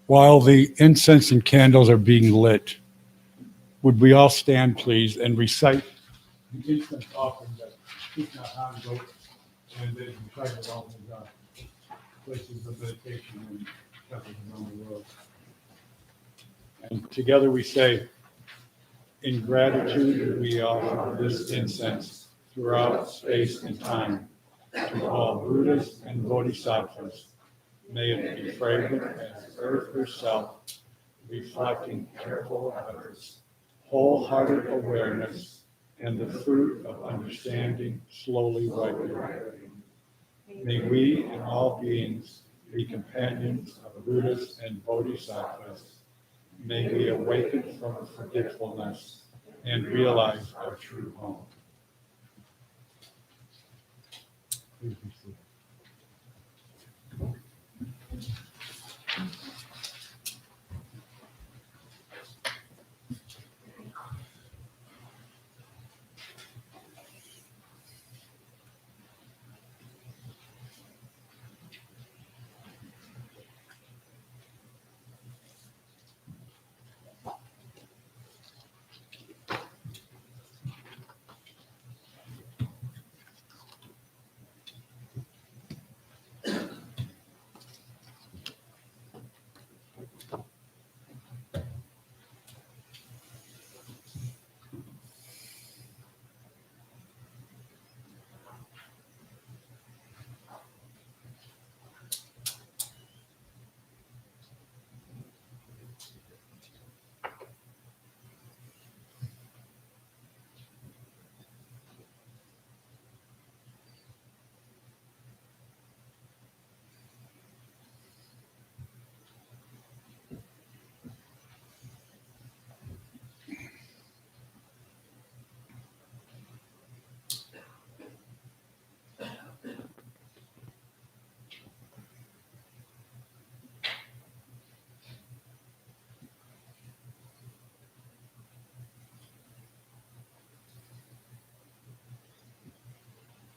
While the incense and candles are being lit, would we all stand, please, and recite the incense offering that Thich Nhat Hanh wrote and then recited all his places of meditation and temples around the world. And together we say, in gratitude we offer this incense throughout space and time to all Buddhas and Bodhisattvas. May it be fragrant as earth herself, reflecting careful efforts, wholehearted awareness, and the fruit of understanding slowly ripening. May we and all beings be companions of Buddhas and Bodhisattvas. May we awaken from forgetfulness and realize our true home. Please be seated.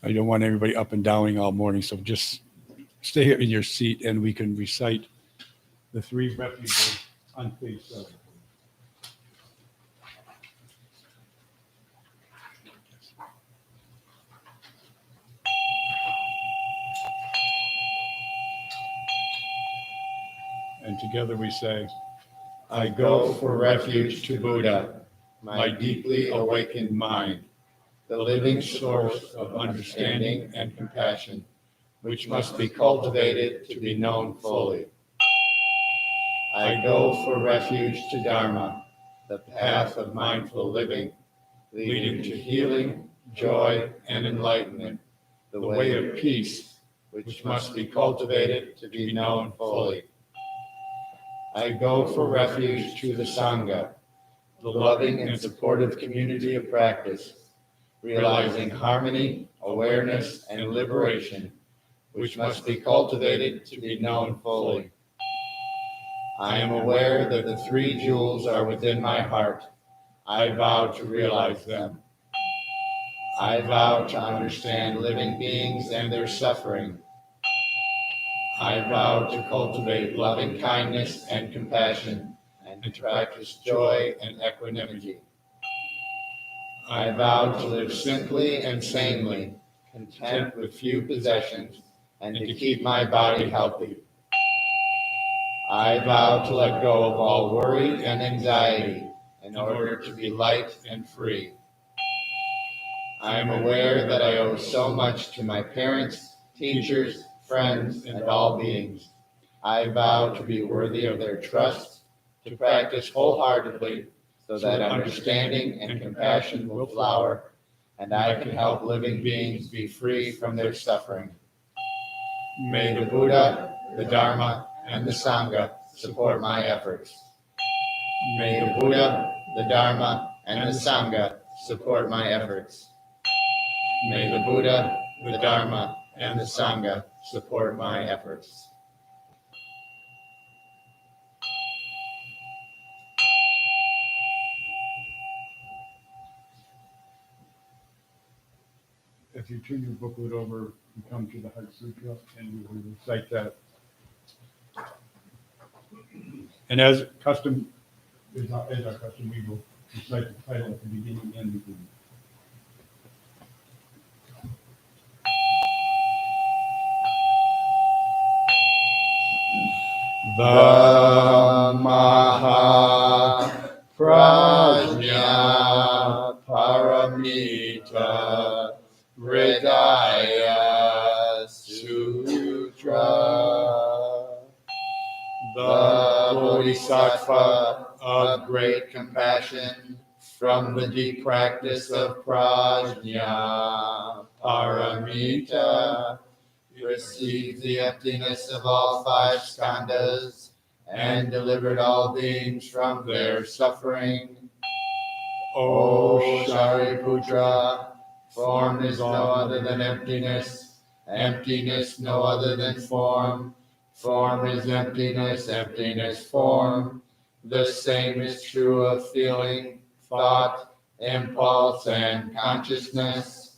I don't want everybody up and downing all morning, so just stay here in your seat and we can recite the three refuges on page 7. And together we say, I go for refuge to Buddha, my deeply awakened mind, the living source of understanding and compassion, which must be cultivated to be known fully. I go for refuge to Dharma, the path of mindful living, leading to healing, joy, and enlightenment, the way of peace, which must be cultivated to be known fully. I go for refuge to the Sangha, the loving and supportive community of practice, realizing harmony, awareness, and liberation, which must be cultivated to be known fully. I am aware that the three jewels are within my heart. I vow to realize them. I vow to understand living beings and their suffering. I vow to cultivate loving kindness and compassion and to practice joy and equanimity. I vow to live simply and sanely, content with few possessions, and to keep my body healthy. I vow to let go of all worry and anxiety in order to be light and free. I am aware that I owe so much to my parents, teachers, friends, and all beings. I vow to be worthy of their trust, to practice wholeheartedly, so that understanding and compassion will flower, and I can help living beings be free from their suffering. May the Buddha, the Dharma, and the Sangha support my efforts. May the Buddha, the Dharma, and the Sangha support my efforts. May the Buddha, the Dharma, and the Sangha support my efforts. If you turn your booklet over, you come to the Heart Sutra and we will recite that. And as custom is our custom, we will recite the title at the beginning and the beginning. Maha Prajna Paramita Hridaya Sutra. The Bodhisattva of great compassion from the deep practice of Prajna Paramita received the emptiness of all five skandhas and delivered all beings from their suffering. O Shariputra, form is no other than emptiness, emptiness no other than form. Form is emptiness, emptiness form. The same is true of feeling, thought, impulse, and consciousness.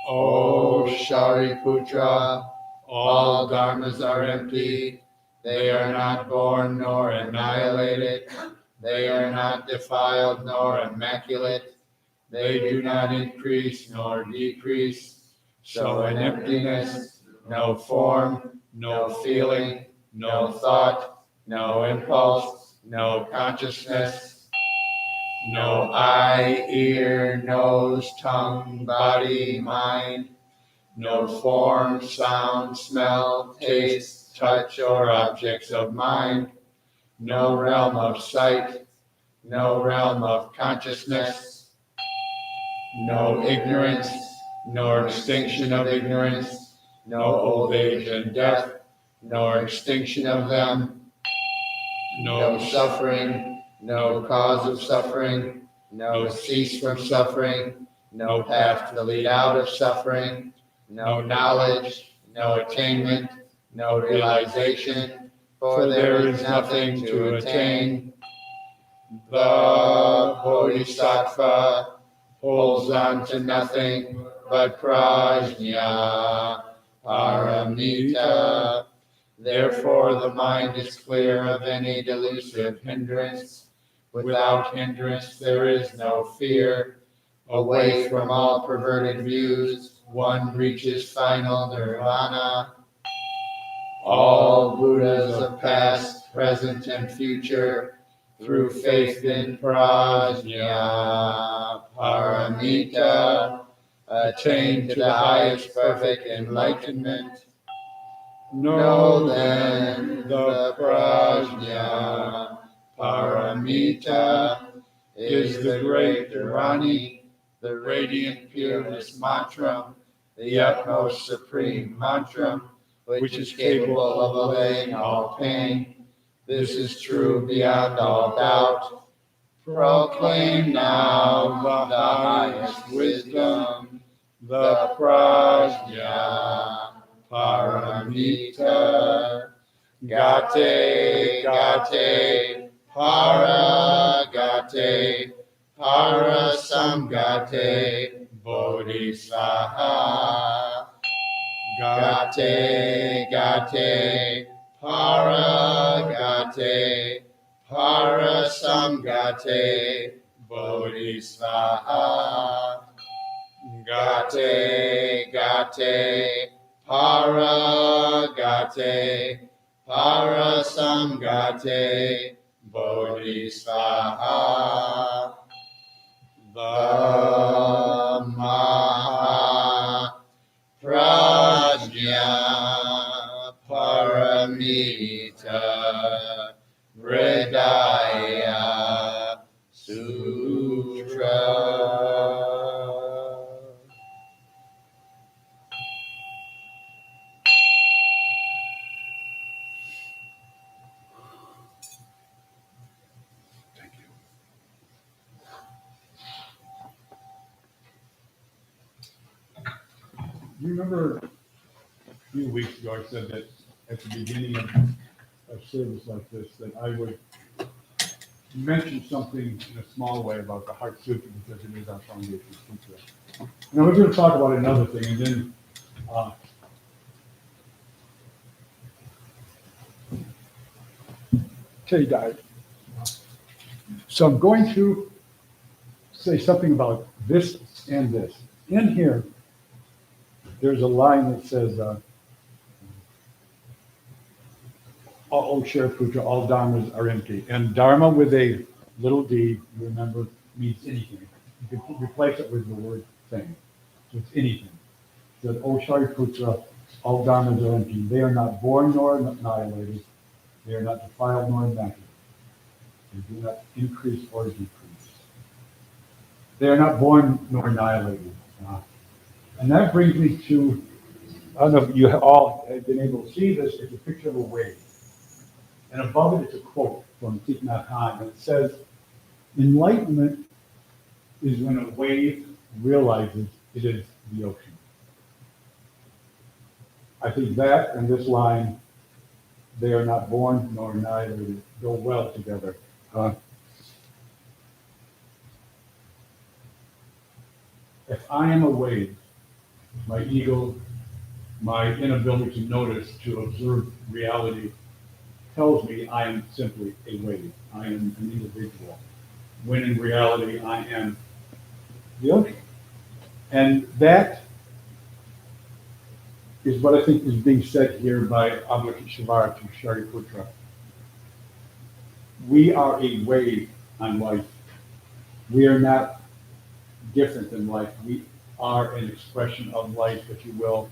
O Shariputra, all dharmas are empty. They are not born nor annihilated. They are not defiled nor immaculate. They do not increase nor decrease. So in emptiness, no form, no feeling, no thought, no impulse, no consciousness, no eye, ear, nose, tongue, body, mind, no form, sound, smell, taste, touch, or objects of mind, no realm of sight, no realm of consciousness, no ignorance, nor extinction of ignorance, no old age and death, nor extinction of them, no suffering, no cause of suffering, no cease from suffering, no path to lead out of suffering, no knowledge, no attainment, no realization, for there is nothing to attain. The Bodhisattva holds on to nothing but Prajna Paramita. Therefore, the mind is clear of any delusive hindrance. Without hindrance, there is no fear. Away from all perverted views, one reaches final nirvana. All Buddhas of past, present, and future, through faith in Prajna Paramita, attain to the highest perfect enlightenment. Know then the Prajna Paramita is the great Dharani, the radiant pureness mantra, the utmost supreme mantra, which is capable of allaying all pain. This is true beyond all doubt. Proclaim now the highest wisdom, the Prajna Paramita. Gate, gate, para gate, para samgate, bodhisattva. Gate, gate, para gate, para samgate, bodhisattva. Gate, gate, para gate, para samgate, bodhisattva. The Maha Prajna Paramita Hridaya Sutra. Thank you. You remember a few weeks ago I said that at the beginning of a service like this that I would mention something in a small way about the Heart Sutra because it is our foundation sutra. And I was going to talk about another thing, and then Tay died. So I'm going to say something about this and this. In here, there's a line that says, all Shariputra, all dharmas are empty. And dharma with a little d, remember, means anything. You can replace it with the word thing. So it's anything. That O Shariputra, all dharmas are empty. They are not born nor annihilated. They are not defiled nor impacted. They do not increase or decrease. They are not born nor annihilated. And that brings me to, I don't know if you all have been able to see this, it's a picture of a wave. And above it is a quote from Thich Nhat Hanh, and it says, enlightenment is when a wave realizes it is the ocean. I think that and this line, they are not born nor annihilated, go well together. If I am a wave, my ego, my inability to notice, to observe reality, tells me I am simply a wave. I am an individual. When in reality, I am the ocean. And that is what I think is being said here by Avalokiteshvara to Shariputra. We are a wave on life. We are not different than life. We are an expression of life, if you will.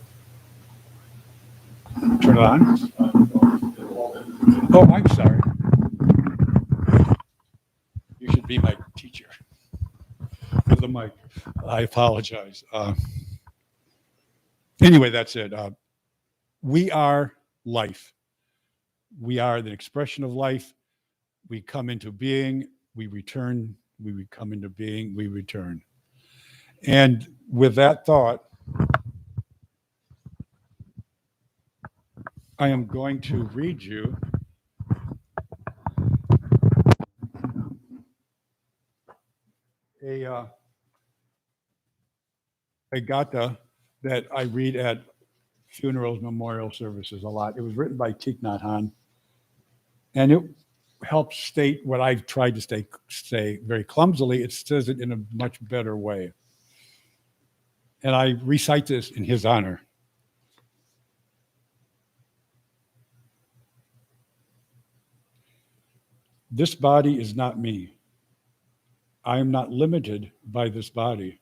Turn it on. Oh, I'm sorry. You should be my teacher with the mic. I apologize. Anyway, that's it. We are life. We are the expression of life. We come into being, we return, we come into being, we return. And with that thought, I am going to read you a gatha that I read at funerals, memorial services a lot. It was written by Thich Nhat Hanh, and it helps state what I've tried to say very clumsily. It says it in a much better way. And I recite this in his honor. This body is not me. I am not limited by this body.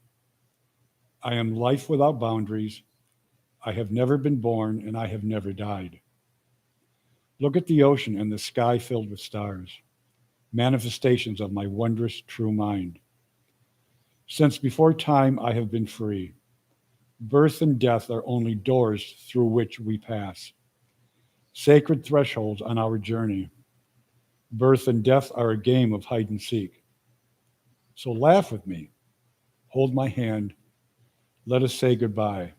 I am life without boundaries. I have never been born and I have never died. Look at the ocean and the sky filled with stars, manifestations of my wondrous true mind. Since before time, I have been free. Birth and death are only doors through which we pass, sacred thresholds on our journey. Birth and death are a game of hide and seek. So laugh with me, hold my hand, let us say goodbye.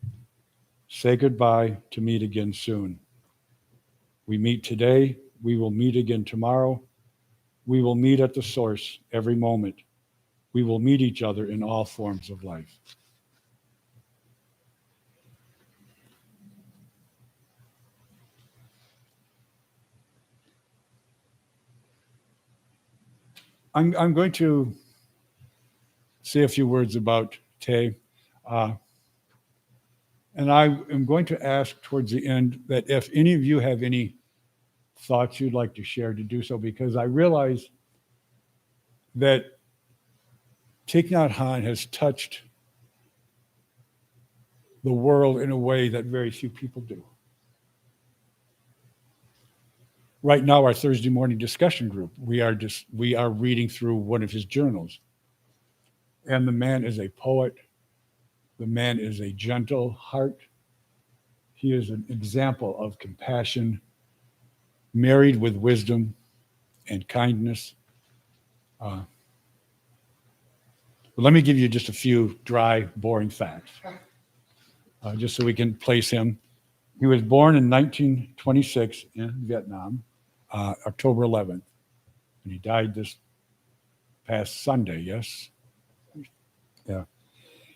Say goodbye to meet again soon. We meet today, we will meet again tomorrow. We will meet at the source every moment. We will meet each other in all forms of life. I'm going to say a few words about Tay. And I am going to ask towards the end that if any of you have any thoughts you'd like to share, to do so, because I realize that Thich Nhat Hanh has touched the world in a way that very few people do. Right now, our Thursday morning discussion group, we are reading through one of his journals. And the man is a poet. The man is a gentle heart. He is an example of compassion, married with wisdom and kindness. But let me give you just a few dry, boring facts, just so we can place him. He was born in 1926 in Vietnam, October 11th, and he died this past Sunday, yes? Yeah.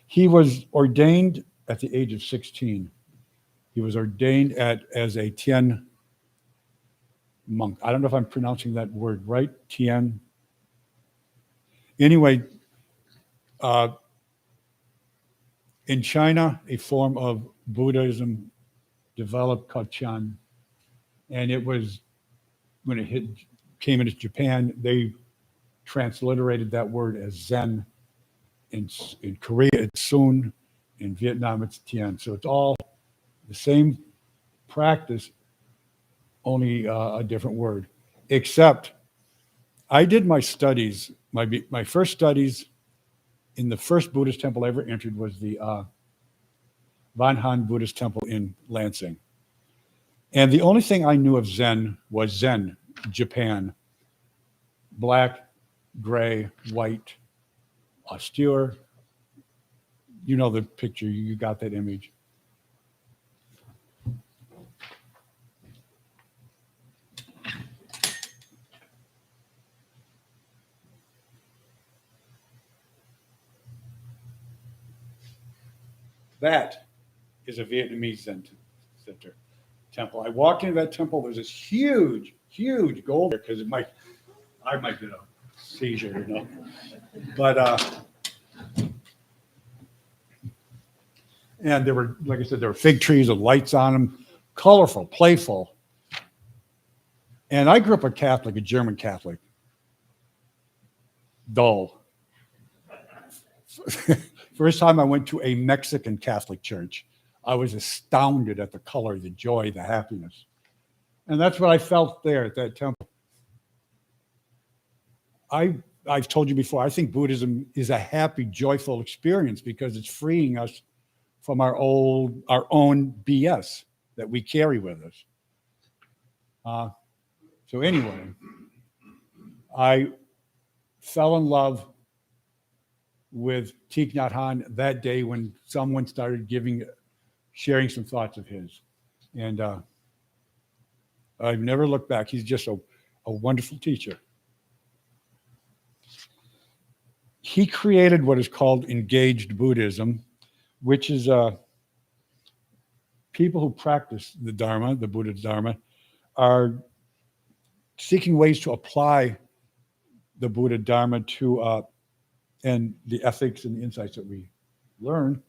He was ordained at the age of 16. He was ordained as a Tien monk. I don't know if I'm pronouncing that word right. Tian. Anyway, in China, a form of Buddhism developed called Chan, and it was when it came into Japan, they transliterated that word as Zen. In Korea, it's Sun. In Vietnam, it's Tien. So it's all the same practice, only a different word. Except I did my studies, my first studies in the first Buddhist temple I ever entered was the Van Han Buddhist Temple in Lansing. And the only thing I knew of Zen was Zen, Japan. Black, gray, white, austere. You know the picture, you got that image. That is a Vietnamese Zen center temple. I walked into that temple. There's this huge, huge gold there because I might get a seizure, you know. But and there were, like I said, there were fig trees with lights on them, colorful, playful. And I grew up a Catholic, a German Catholic. Dull. First time I went to a Mexican Catholic church, I was astounded at the color, the joy, the happiness. And that's what I felt there at that temple. I've told you before, I think Buddhism is a happy, joyful experience because it's freeing us from our own BS that we carry with us. So anyway, I fell in love with Thich Nhat Hanh that day when someone started sharing some thoughts of his. And I've never looked back. He's just a wonderful teacher. He created what is called engaged Buddhism, which is people who practice the Dharma, the Buddha's Dharma, are seeking ways to apply the Buddha Dharma to and the ethics and the insights that we learn,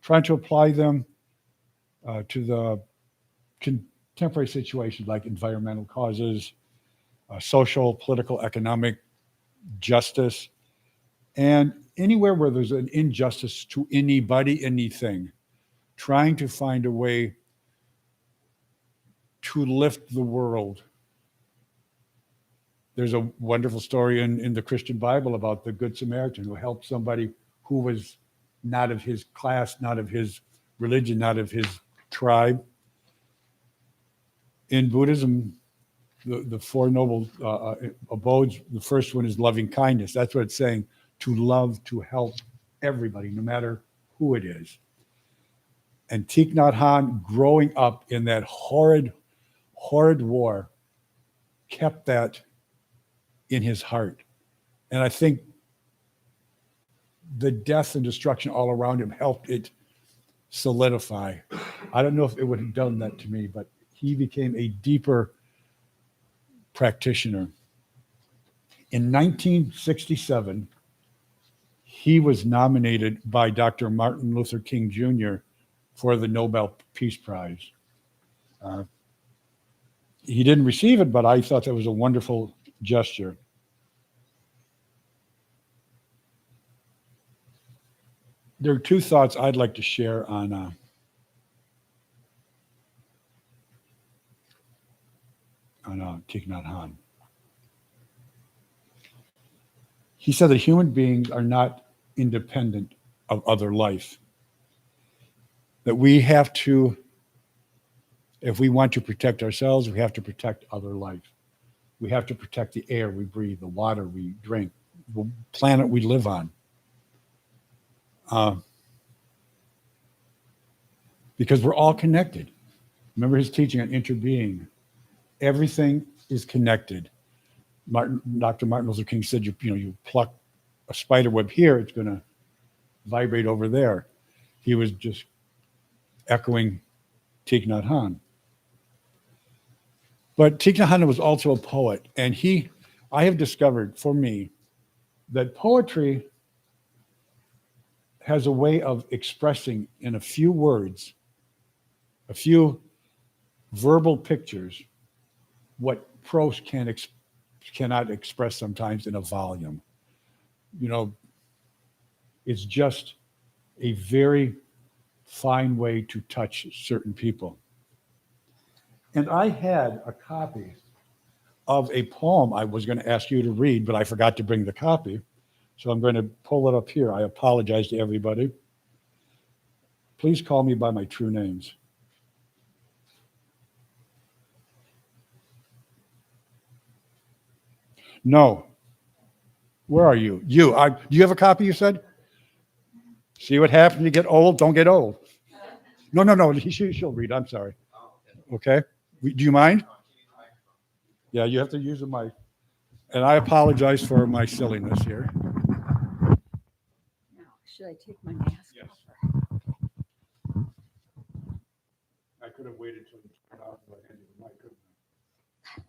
trying to apply them to the contemporary situations like environmental causes, social, political, economic justice, and anywhere where there's an injustice to anybody, anything, trying to find a way to lift the world. There's a wonderful story in the Christian Bible about the Good Samaritan who helped somebody who was not of his class, not of his religion, not of his tribe. In Buddhism, the Four Noble Abodes, the first one is loving kindness. That's what it's saying, to love, to help everybody, no matter who it is. And Thich Nhat Hanh, growing up in that horrid war, kept that in his heart. And I think the death and destruction all around him helped it solidify. I don't know if it would have done that to me, but he became a deeper practitioner. In 1967, he was nominated by Dr. Martin Luther King Jr. for the Nobel Peace Prize. He didn't receive it, but I thought that was a wonderful gesture. There are two thoughts I'd like to share on Thich Nhat Hanh. He said that human beings are not independent of other life. That we have to, if we want to protect ourselves, we have to protect other life. We have to protect the air we breathe, the water we drink, the planet we live on. Because we're all connected. Remember his teaching on interbeing. Everything is connected. Dr. Martin Luther King said, you pluck a spider web here, it's going to vibrate over there. He was just echoing Thich Nhat Hanh. But Thich Nhat Hanh was also a poet, and I have discovered for me that poetry has a way of expressing in a few words, a few verbal pictures, what prose cannot express sometimes in a volume. You know, it's just a very fine way to touch certain people. And I had a copy of a poem I was going to ask you to read, but I forgot to bring the copy. So I'm going to pull it up here. I apologize to everybody. Please call me by my true names. No. Where are you? Do you have a copy, you said? See what happens when you get old? Don't get old. No. She'll read. I'm sorry. Okay. Do you mind? Yeah, you have to use the mic. And I apologize for my silliness here. Now, should I take my mask Yes. off? I could have waited till you turned off the mic, couldn't I? I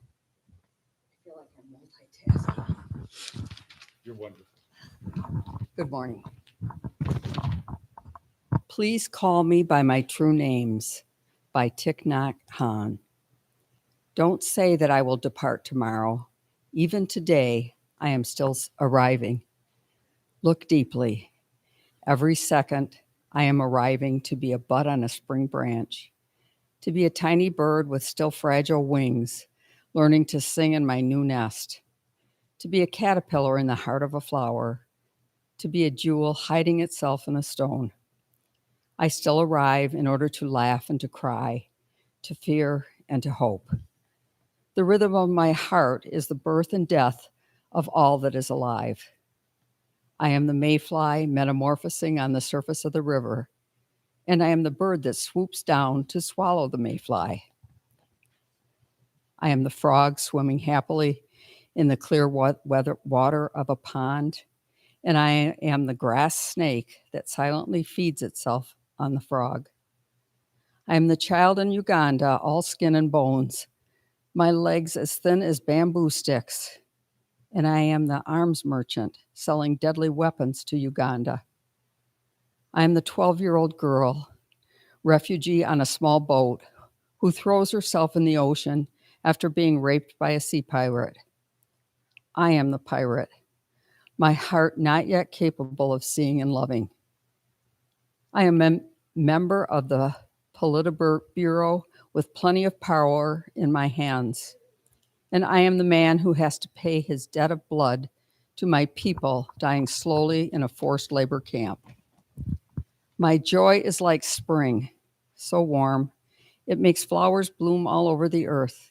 feel like I'm multitasking. You're wonderful. Good morning. Please call me by my true names, by Thich Nhat Hanh. Don't say that I will depart tomorrow. Even today, I am still arriving. Look deeply. Every second, I am arriving to be a bud on a spring branch, to be a tiny bird with still fragile wings, learning to sing in my new nest, to be a caterpillar in the heart of a flower, to be a jewel hiding itself in a stone. I still arrive in order to laugh and to cry, to fear and to hope. The rhythm of my heart is the birth and death of all that is alive. I am the mayfly metamorphosing on the surface of the river, and I am the bird that swoops down to swallow the mayfly. I am the frog swimming happily in the clear water of a pond, and I am the grass snake that silently feeds itself on the frog. I am the child in Uganda, all skin and bones, my legs as thin as bamboo sticks, and I am the arms merchant selling deadly weapons to Uganda. I am the 12-year-old girl, refugee on a small boat, who throws herself in the ocean after being raped by a sea pirate. I am the pirate, my heart not yet capable of seeing and loving. I am a member of the Politburo with plenty of power in my hands, and I am the man who has to pay his debt of blood to my people dying slowly in a forced labor camp. My joy is like spring, so warm, it makes flowers bloom all over the earth.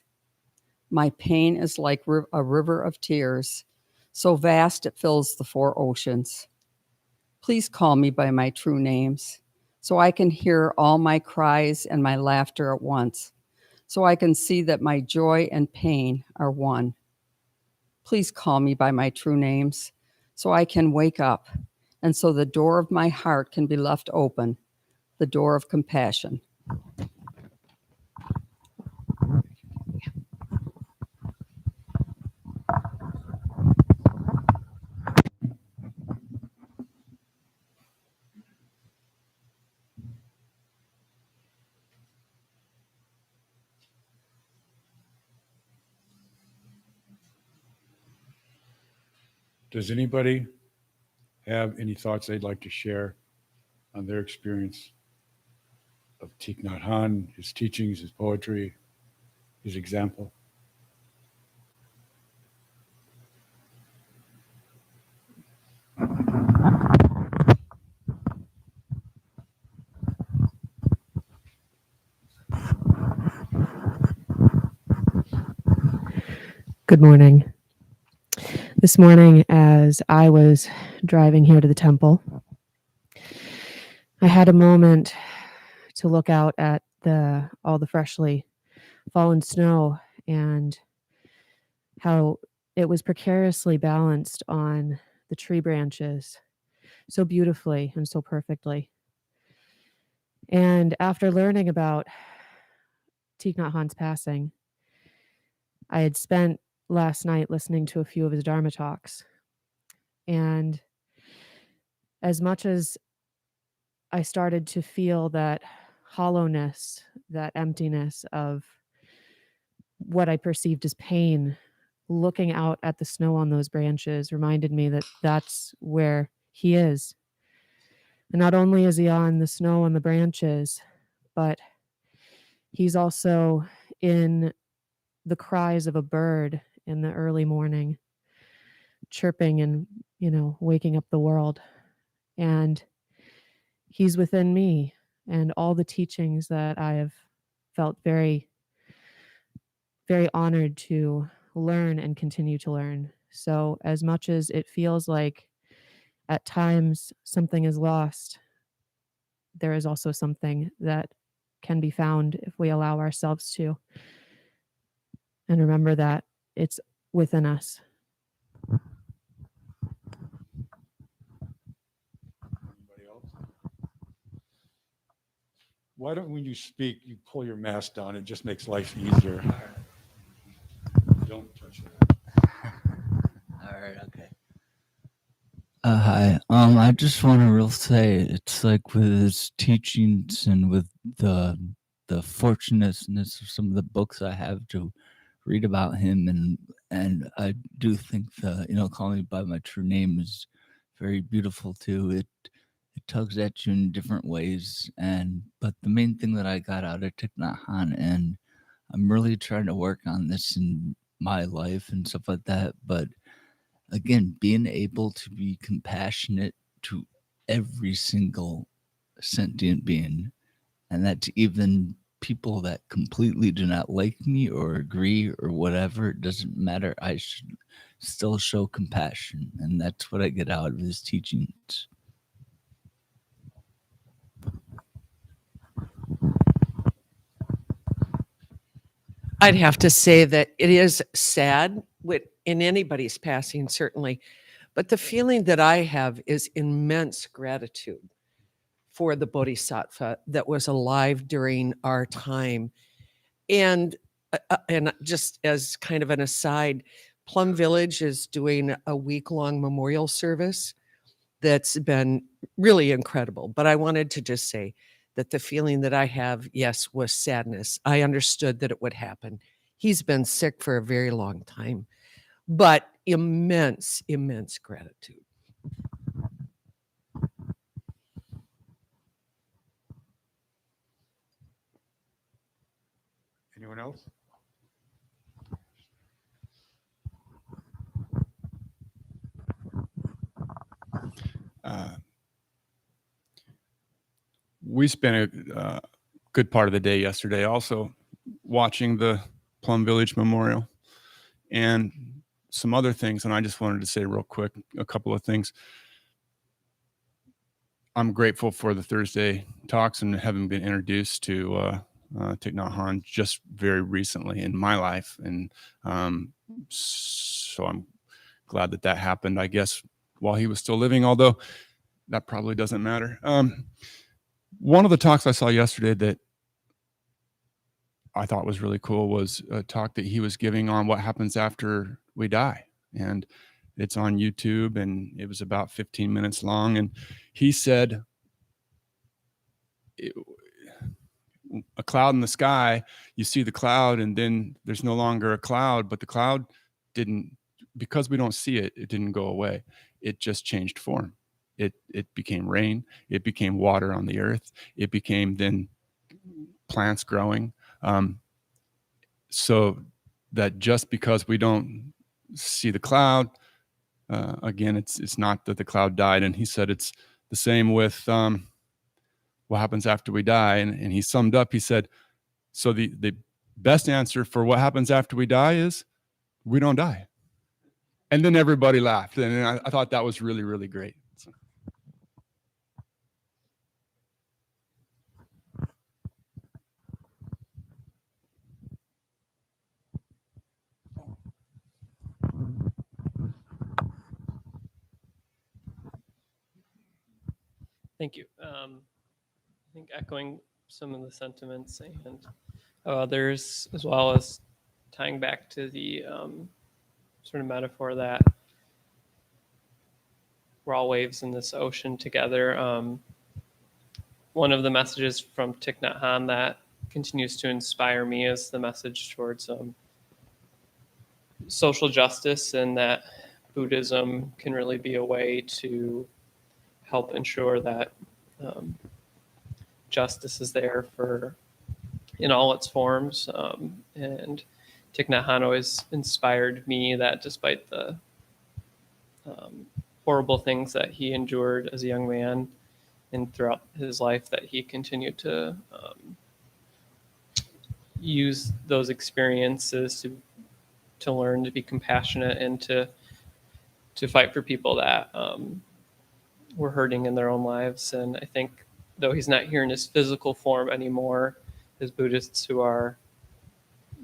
My pain is like a river of tears, so vast it fills the four oceans. Please call me by my true names, so I can hear all my cries and my laughter at once, so I can see that my joy and pain are one. Please call me by my true names, so I can wake up, and so the door of my heart can be left open, the door of compassion. Does anybody have any thoughts they'd like to share on their experience of Thich Nhat Hanh, his teachings, his poetry, his example? Good morning. This morning, as I was driving here to the temple, I had a moment to look out at all the freshly fallen snow and how it was precariously balanced on the tree branches so beautifully and so perfectly. And after learning about Thich Nhat Hanh's passing, I had spent last night listening to a few of his Dharma talks. And as much as I started to feel that hollowness, that emptiness of what I perceived as pain, looking out at the snow on those branches reminded me that that's where he is. And not only is he on the snow on the branches, but he's also in the cries of a bird in the early morning, chirping and, waking up the world. And he's within me and all the teachings that I have felt very, very honored to learn and continue to learn. So, as much as it feels like at times something is lost, there is also something that can be found if we allow ourselves to. And remember that it's within us. Anybody else? Why don't, when you speak, you pull your mask down? It just makes life easier. Don't touch that. All right, okay. Hi. I just want to real say it's like with his teachings and with the fortunateness of some of the books I have to read about him, and I do think the Call Me by My True Name is very beautiful too. It tugs at you in different ways, but the main thing that I got out of Thich Nhat Hanh, and I'm really trying to work on this in my life and stuff like that, but again, being able to be compassionate to every single sentient being, and that's even people that completely do not like me or agree or whatever, it doesn't matter. I should still show compassion, and that's what I get out of his teachings. I'd have to say that it is sad in anybody's passing, certainly. But the feeling that I have is immense gratitude for the Bodhisattva that was alive during our time. And just as kind of an aside, Plum Village is doing a week-long memorial service that's been really incredible. But I wanted to just say that the feeling that I have, yes, was sadness. I understood that it would happen. He's been sick for a very long time, but immense, immense gratitude. Anyone else? We spent a good part of the day yesterday also watching the Plum Village Memorial and some other things. And I just wanted to say real quick a couple of things. I'm grateful for the Thursday talks and having been introduced to Thich Nhat Hanh just very recently in my life. And so I'm glad that happened, I guess, while he was still living, although that probably doesn't matter. One of the talks I saw yesterday that I thought was really cool was a talk that he was giving on what happens after we die. And it's on YouTube, and it was about 15 minutes long. And he said, a cloud in the sky, you see the cloud, and then there's no longer a cloud, but the cloud didn't, because we don't see it, it didn't go away. It just changed form. It became rain. It became water on the earth. It became then plants growing. So that just because we don't see the cloud, again, it's not that the cloud died. And he said it's the same with what happens after we die. And he summed up, he said, so the best answer for what happens after we die is we don't die. And then everybody laughed. And I thought that was really, really great. So. Thank you. I think echoing some of the sentiments and others, as well as tying back to the sort of metaphor that we're all waves in this ocean together. One of the messages from Thich Nhat Hanh that continues to inspire me is the message towards social justice, and that Buddhism can really be a way to help ensure that justice is there for in all its forms. And Thich Nhat Hanh always inspired me that despite the horrible things that he endured as a young man and throughout his life, that he continued to use those experiences to learn to be compassionate and to fight for people that were hurting in their own lives. And I think, though he's not here in his physical form anymore, as Buddhists who are,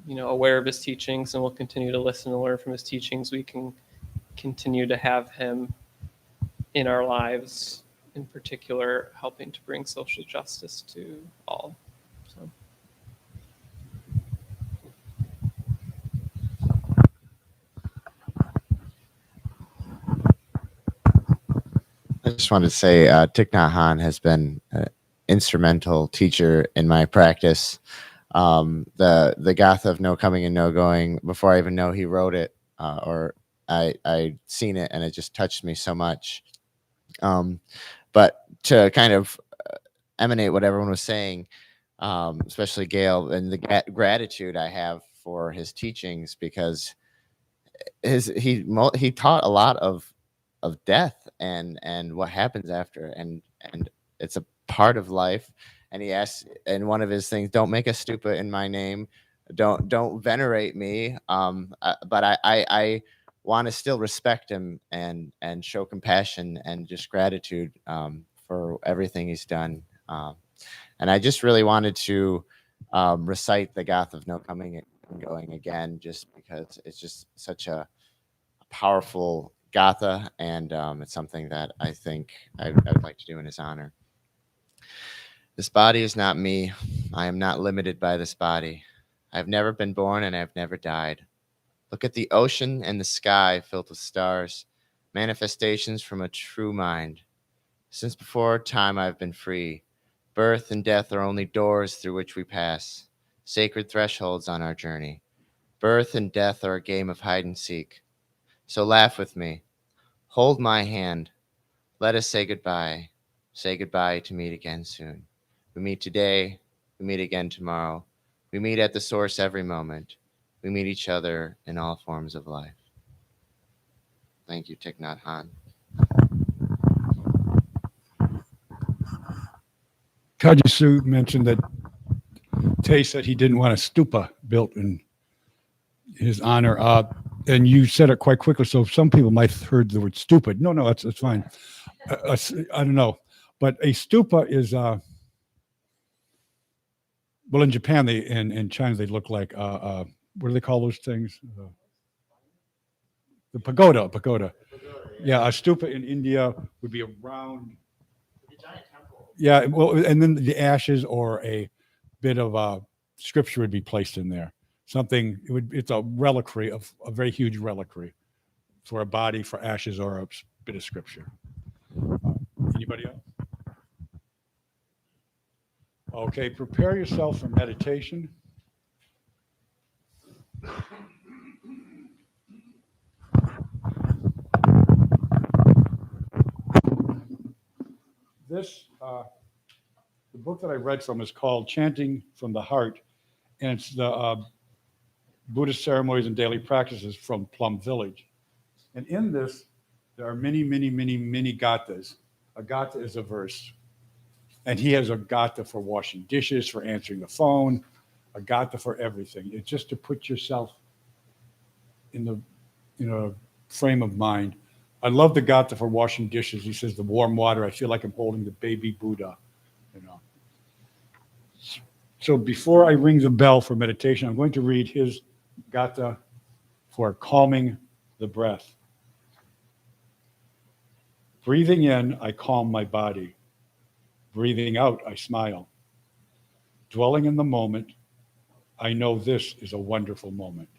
aware of his teachings and will continue to listen and learn from his teachings, we can continue to have him in our lives, in particular, helping to bring social justice to all. So. I just wanted to say Thich Nhat Hanh has been an instrumental teacher in my practice. The Gatha of No Coming and No Going, before I even know he wrote it, or I'd seen it, and it just touched me so much. But to kind of emanate what everyone was saying, especially Gail, and the gratitude I have for his teachings, because he taught a lot of death and what happens after, and it's a part of life. And he asks in one of his things, don't make a stupa in my name, don't venerate me, but I want to still respect him and show compassion and just gratitude for everything he's done. And I just really wanted to recite the Gatha of No Coming and Going again, just because it's just such a powerful Gatha, and it's something that I think I would like to do in his honor. This body is not me. I am not limited by this body. I have never been born and I have never died. Look at the ocean and the sky filled with stars, manifestations from a true mind. Since before time I have been free. Birth and death are only doors through which we pass, sacred thresholds on our journey. Birth and death are a game of hide and seek. So laugh with me. Hold my hand. Let us say goodbye. Say goodbye to meet again soon. We meet today. We meet again tomorrow. We meet at the source every moment. We meet each other in all forms of life. Thank you, Thich Nhat Hanh. Kajisu mentioned that Tay said he didn't want a stupa built in his honor. And you said it quite quickly, so some people might have heard the word stupid. No, it's fine. I don't know. But a stupa is, well, in Japan, in China, they look like, what do they call those things? The pagoda. Yeah, a stupa in India would be a round. Yeah, well, and then the ashes or a bit of scripture would be placed in there. Something, it's a reliquary, of a very huge reliquary for a body, for ashes, or a bit of scripture. Anybody else? Okay, prepare yourself for meditation. This, the book that I read from is called Chanting from the Heart, and it's the Buddhist Ceremonies and Daily Practices from Plum Village. And in this, there are many gathas. A gatha is a verse. And he has a gatha for washing dishes, for answering the phone, a gatha for everything. It's just to put yourself in a frame of mind. I love the gatha for washing dishes. He says, the warm water, I feel like I'm holding the baby Buddha, So before I ring the bell for meditation, I'm going to read his gatha for calming the breath. Breathing in, I calm my body. Breathing out, I smile. Dwelling in the moment, I know this is a wonderful moment.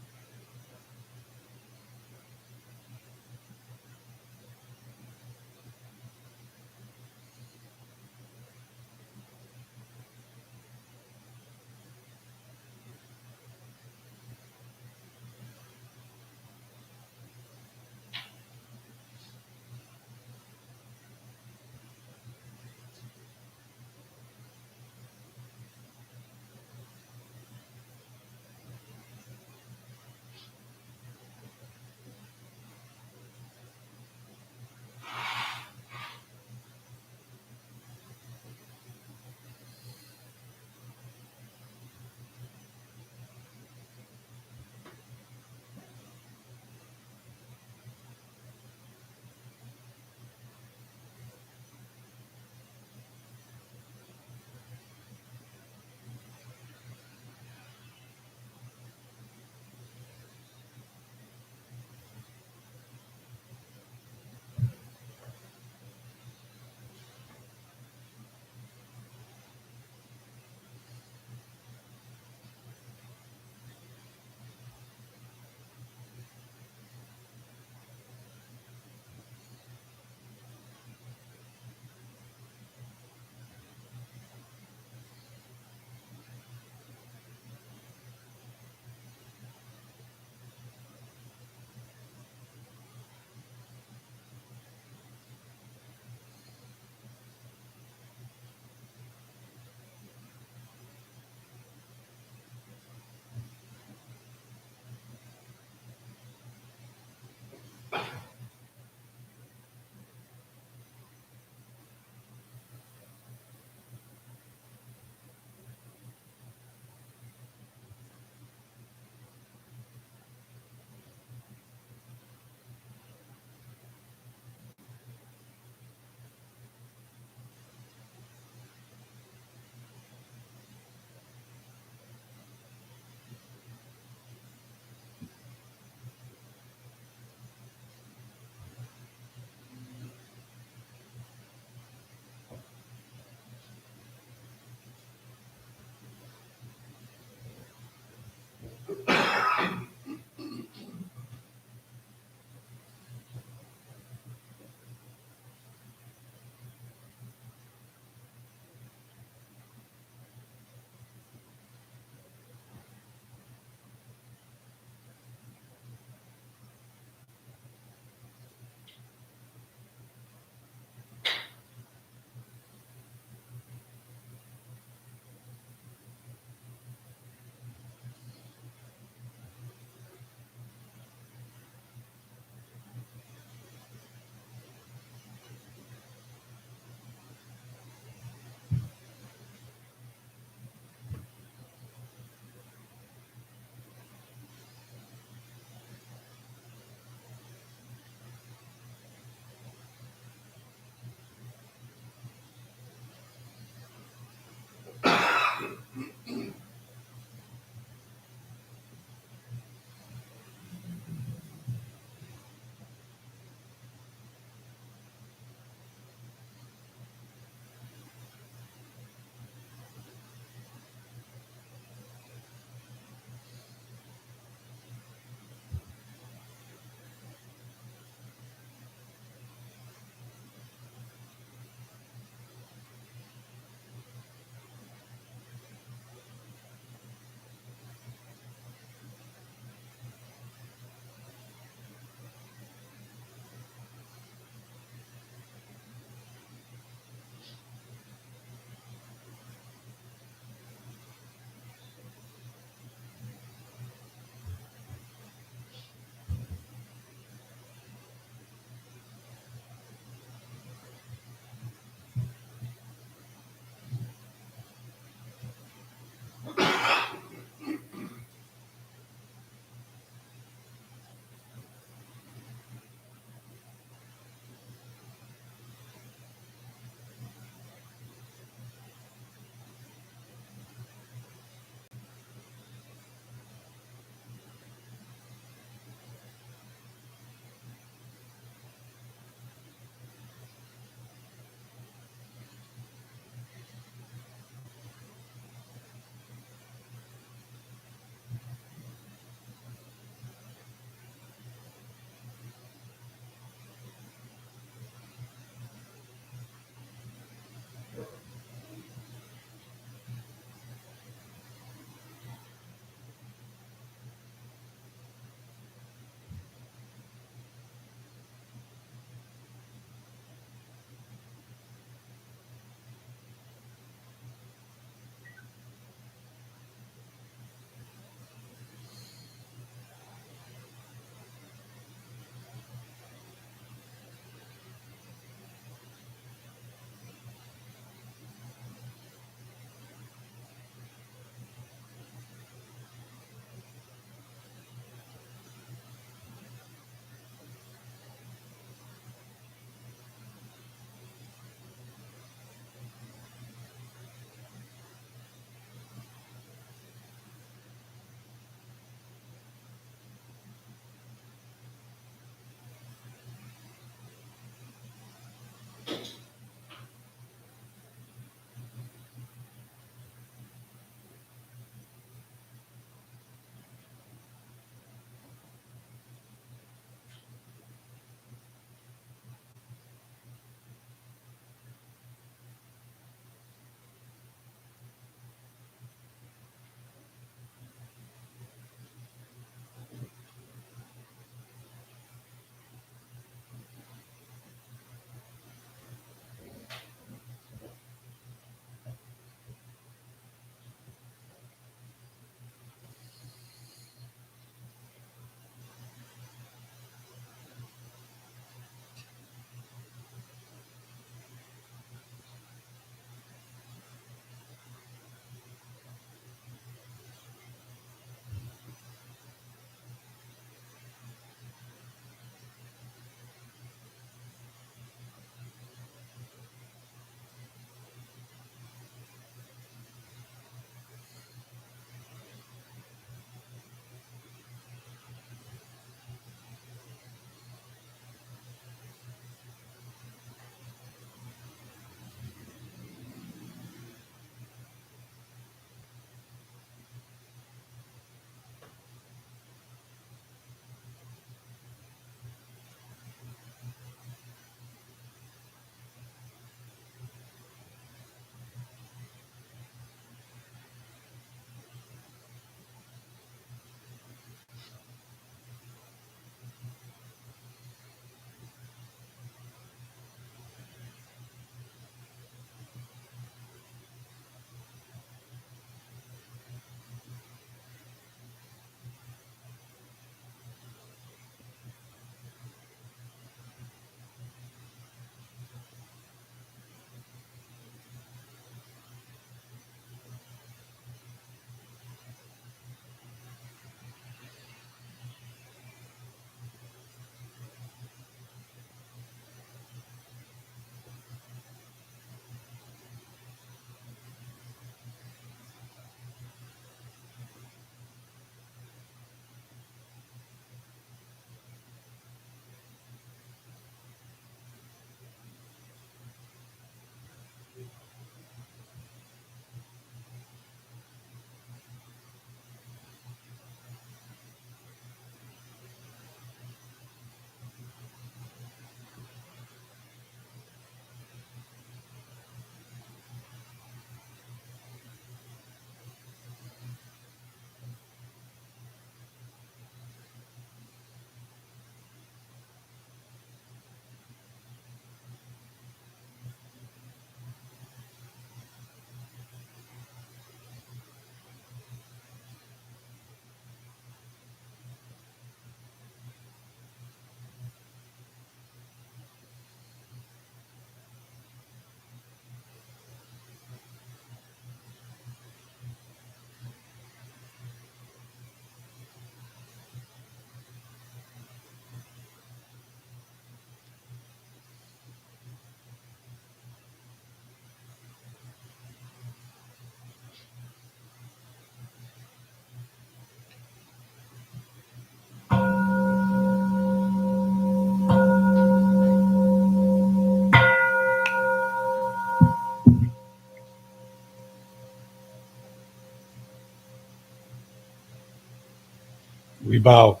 We bow.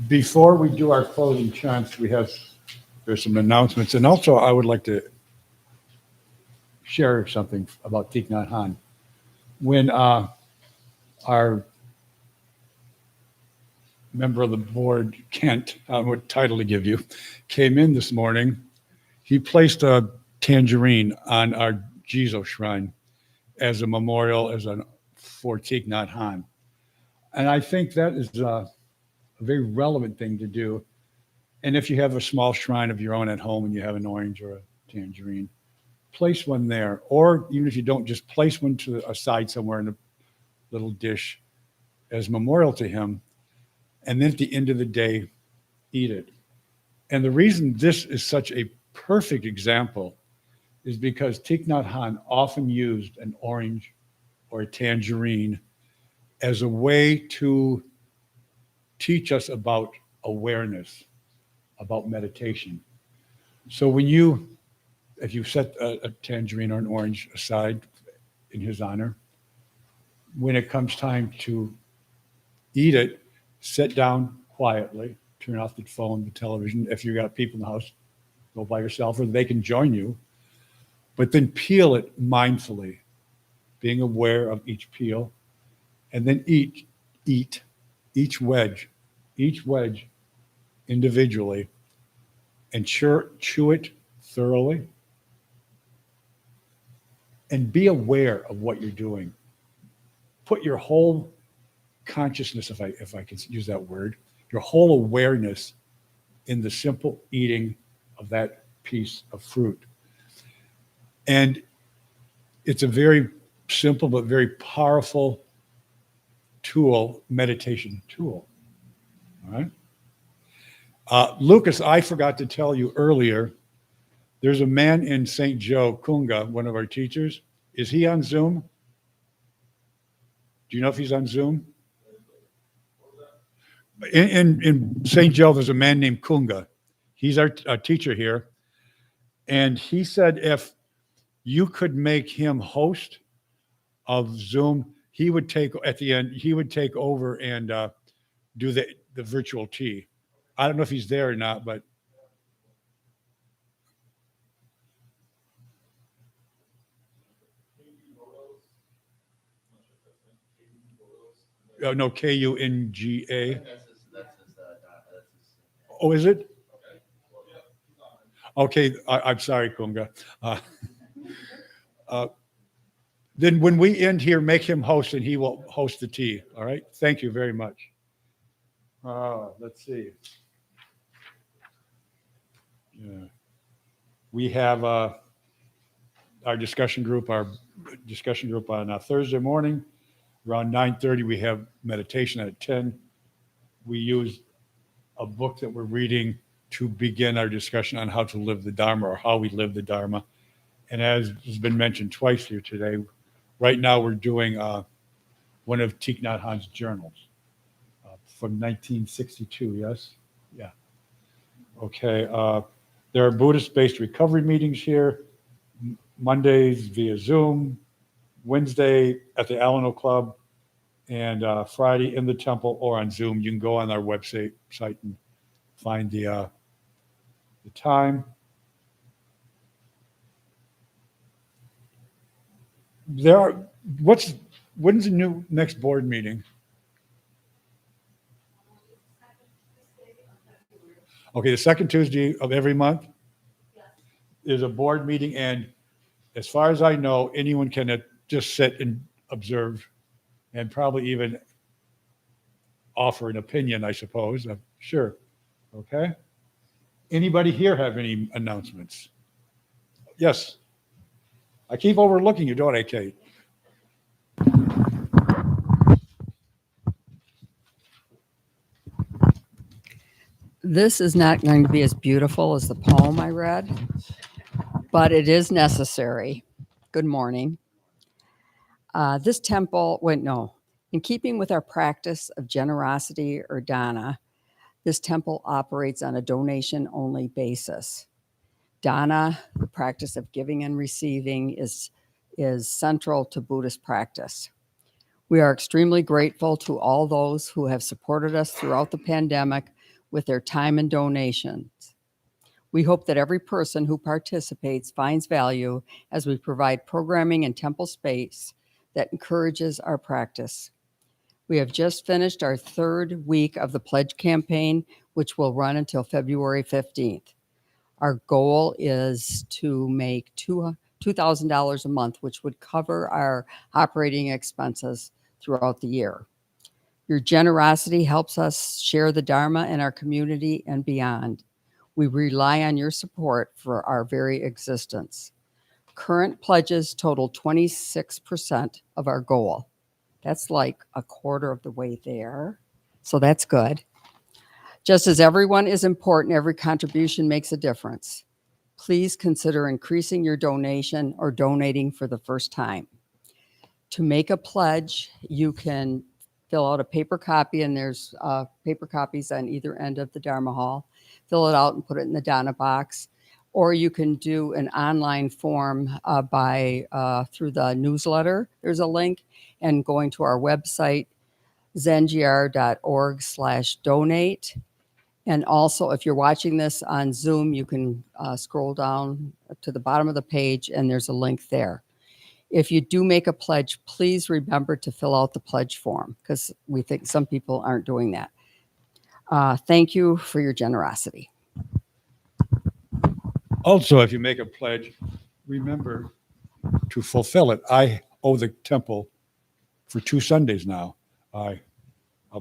Before we do our closing chants, there's some announcements. And also, I would like to share something about Thich Nhat Hanh. When our member of the board, Kent, what title to give you, came in this morning, he placed a tangerine on our Jizo shrine as a memorial for Thich Nhat Hanh. And I think that is a very relevant thing to do. And if you have a small shrine of your own at home and you have an orange or a tangerine, place one there. Or even if you don't, just place one to a side somewhere in a little dish as memorial to him. And then at the end of the day, eat it. And the reason this is such a perfect example is because Thich Nhat Hanh often used an orange or a tangerine as a way to teach us about awareness, about meditation. So if you set a tangerine or an orange aside in his honor, when it comes time to eat it, sit down quietly, turn off the phone, the television. If you got people in the house, go by yourself or they can join you. But then peel it mindfully, being aware of each peel, and then eat each wedge individually, and chew it thoroughly, and be aware of what you're doing. Put your whole consciousness, if I can use that word, your whole awareness in the simple eating of that piece of fruit. And it's a very simple but very powerful meditation tool. All right. Lucas, I forgot to tell you earlier, there's a man in St. Joe, Kunga, one of our teachers. Is he on Zoom? Do you know if he's on Zoom? In St. Joe, there's a man named Kunga. He's our teacher here. And he said if you could make him host of Zoom, he would take over and do the virtual tea. I don't know if he's there or not, but no, Kunga. Oh, is it? Okay, I'm sorry, Kunga. Then when we end here, make him host and he will host the tea. All right. Thank you very much. Let's see. Yeah. We have our discussion group on Thursday morning. Around 9:30, we have meditation at 10. We use a book that we're reading to begin our discussion on how to live the Dharma or how we live the Dharma. And as has been mentioned twice here today, right now we're doing one of Thich Nhat Hanh's journals from 1962, yes? Yeah. Okay. There are Buddhist-based recovery meetings here, Mondays via Zoom, Wednesday at the Alano Club, and Friday in the temple or on Zoom. You can go on our website and find the time. When's the next board meeting? Okay, the second Tuesday of every month is a board meeting, and as far as I know, anyone can just sit and observe and probably even offer an opinion, I suppose. Sure. Okay. Anybody here have any announcements? Yes. I keep overlooking you, don't I, Kate? This is not going to be as beautiful as the poem I read, but it is necessary. Good morning. This temple, in keeping with our practice of generosity or dana, this temple operates on a donation-only basis. Dana, the practice of giving and receiving, is is central to Buddhist practice. We are extremely grateful to all those who have supported us throughout the pandemic with their time and donations. We hope that every person who participates finds value as we provide programming and temple space that encourages our practice. We have just finished our third week of the pledge campaign, which will run until February 15th. Our goal is to make $2,000 a month, which would cover our operating expenses throughout the year. Your generosity helps us share the Dharma in our community and beyond. We rely on your support for our very existence. Current pledges total 26% of our goal. That's like a quarter of the way there. So that's good. Just as everyone is important, every contribution makes a difference. Please consider increasing your donation or donating for the first time. To make a pledge, you can fill out a paper copy, and there's paper copies on either end of the Dharma Hall. Fill it out and put it in the Dana box. Or you can do an online form through the newsletter. There's a link, and going to our website, zengr.org/donate. And also, if you're watching this on Zoom, you can scroll down to the bottom of the page, and there's a link there. If you do make a pledge, please remember to fill out the pledge form, because we think some people aren't doing that. Thank you for your generosity. Also, if you make a pledge, remember to fulfill it. I owe the temple for 2 Sundays now. I'll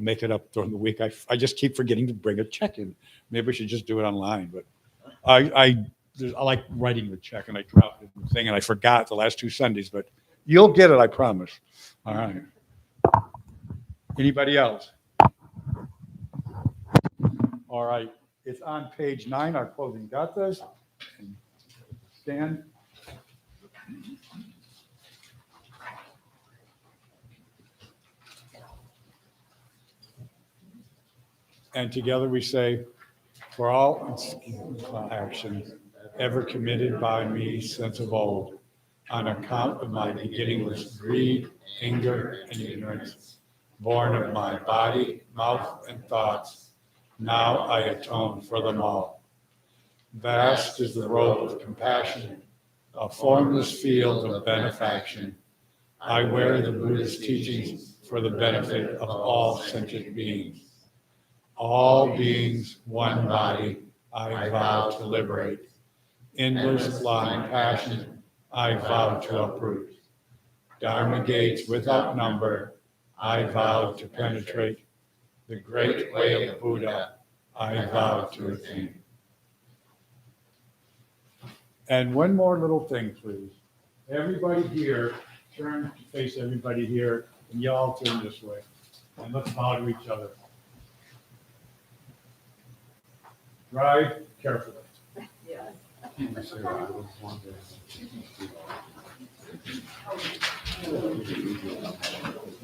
make it up during the week. I just keep forgetting to bring a check in. Maybe I should just do it online, but I like writing the check, and I dropped it in the thing, and I forgot the last 2 Sundays, but you'll get it, I promise. All right. Anybody else? All right. It's on page 9, our closing gathas. Stand. And together we say, for all actions ever committed by me since of old, on account of my beginningless greed, anger, and ignorance, born of my body, mouth, and thoughts, now I atone for them all. Vast is the robe of compassion, a formless field of benefaction. I wear the Buddhist teachings for the benefit of all sentient beings. All beings, one body, I vow to liberate. Endless blind passion, I vow to uproot. Dharma gates without number, I vow to penetrate. The great way of Buddha, I vow to attain. And one more little thing, please. Everybody here, turn to face everybody here, and y'all turn this way. And let's bow to each other. Drive carefully. Yeah.